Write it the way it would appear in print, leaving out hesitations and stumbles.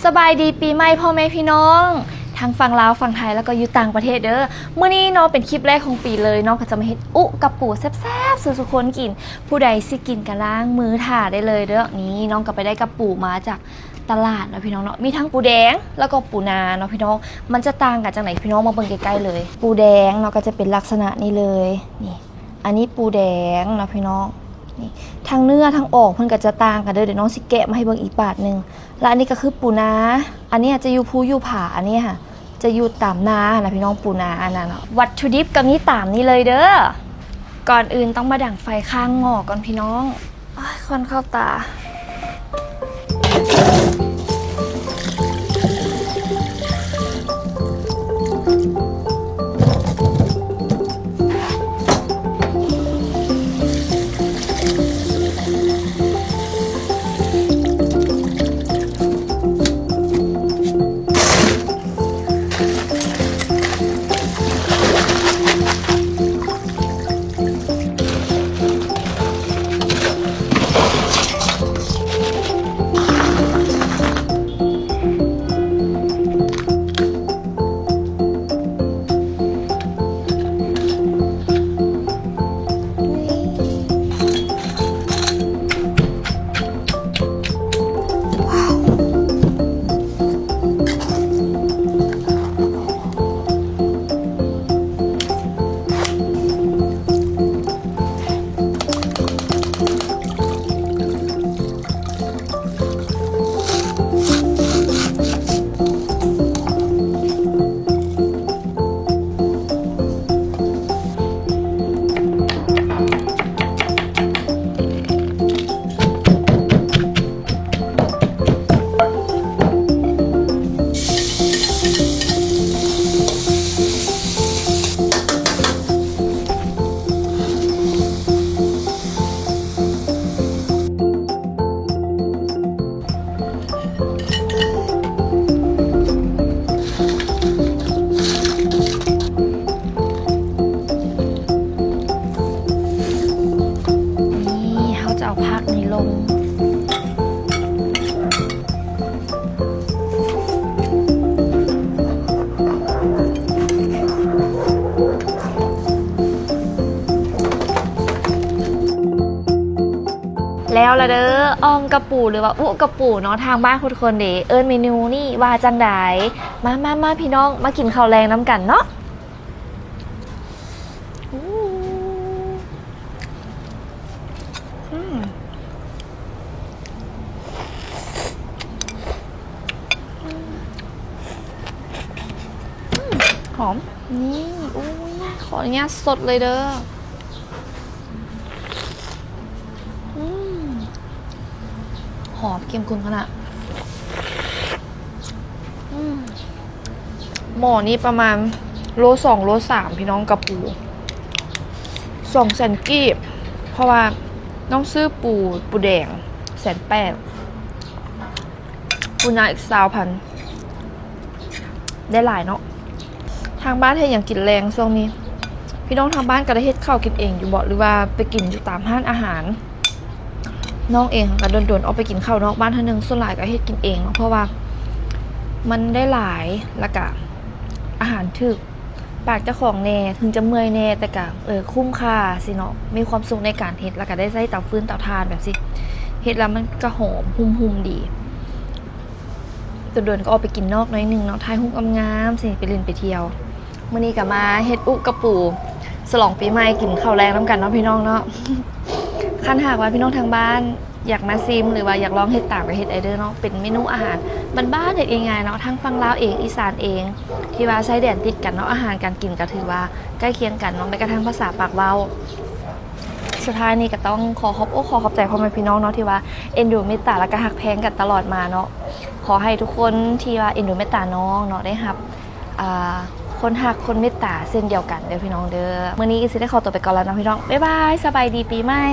สบายดีปีใหม่พ่อแม่พี่น้องทางฝั่งลาวฝั่งไทยแล้วก็อยู่ต่างประเทศเด้อมื้อนี้เนาะเป็นคลิปแรกของปีเลยเนาะก็จะมาเฮ็ดอุกับปูแซ่บๆสู่ทุกคนกินผู้ใดสิกินก็ล้างมือถ่าได้เลยเด้อนี่น้องก็ไปได้กับปูมาจากตลาดเนาะพี่น้องเนาะมีทั้งปูแดงแล้วก็ปูนาเนาะพี่น้องมันจะต่างกันจากไหนพี่น้องมาเบิ่งใกล้ๆเลยปูแดงเนาะก็จะเป็นลักษณะนี้เลยนี่อันนี้ปูแดงเนาะพี่น้องนี่ทางเนื้อทางออกเพิ่นก็จะต่างกันเด้อเดี๋ยวน้องสิแกะมาให้เบิ่งอีกบาทนึงและอันนี้ก็คือปูนาอันนี้จะอยู่ภูอยู่ผาอันนี้ค่ะจะอยู่ตามนานะพี่น้องปูนาอันนั้นวัตถุดิบก็มีตามนี้เลยเด้อก่อนอื่นต้องมาดั่งไฟข้างหม้อก่อนพี่น้องควันเข้าตาเอาผักนี้ลงแล้วละเด้อออมกระปูหรือว่าอุกระปูเนาะทางบ้านคนเดเอิญเมนูนี่ว่าจังไดมาพี่น้องมากินข้าวแรงน้ำกันเนาะหอมนี่อุ้ยขออนุญาตสดเลยเด้อหอมเค็มข้นขนาดหม้อนี้ประมาณโล2โล3พี่น้องกระปู200,000 กีบเพราะว่าน้องซื้อปูแดง180,000ปูนาอีก20,000ได้หลายเนาะทางบ้านให้อย่างกินแรงช่วงนี้พี่น้องทางบ้านก็ได้เฮ็ดข้าวกินเองอยู่บ่หรือว่าไปกินอยู่ตามร้านอาหารน้องเองก็โดนๆออกไปกินข้าวนอกบ้านท่านนึงส่วนหลายก็เฮ็ดกินเองเพราะว่ามันได้หลายแล้วก็อาหารถึกปากเจ้าของแน่ถึงจะเมื่อยแน่แต่ก็คุ้มค่าสิเนาะมีความสุขในการเฮ็ดแล้วก็ได้ใช้เตาฟืนเตาถ่านแบบสิเฮ็ดแล้วมันก็หอมหุ่มๆดีโดนๆก็ออกไปกินนอกน้อยนึงเนาะถ่ายรูปงามๆสิไปเล่นไปเที่ยวมื้อนี้ก็มาเฮ็ดอุกระปูฉลองปีใหม่กินข้าวแรงน้ำกันเนาะพี่น้องเนาะคันหากว่าพี่น้องทางบ้านอยากมาซิมหรือว่าอยากลองเฮ็ดต่างกับเฮ็ดไอเดอร์เนาะเป็นเมนูอาหารบ้านๆเฮ็ดง่ายๆเนาะทั้งฝั่งลาวเองอีสานเองที่ว่าใช้แดนติดกันเนาะอาหารการกินก็ถือว่าใกล้เคียงกันเนาะแม้กระทั่งภาษาปากเว้าสุดท้ายนี้ก็ต้องขอขอบใจพ่อแม่พี่น้องเนาะที่ว่าเอ็นดูเมตตาและก็ฮักแพงกันตลอดมาเนาะขอให้ทุกคนที่ว่าเอ็นดูเมตตาน้องเนาะได้รับคนหักคนเมตตาเส้นเดียวกันเด้อพี่น้องเด้อมื้อนี้ก็สิได้ขอตัวไปก่อนแล้วนะพี่น้องบ๊ายบายสบายดีปีใหม่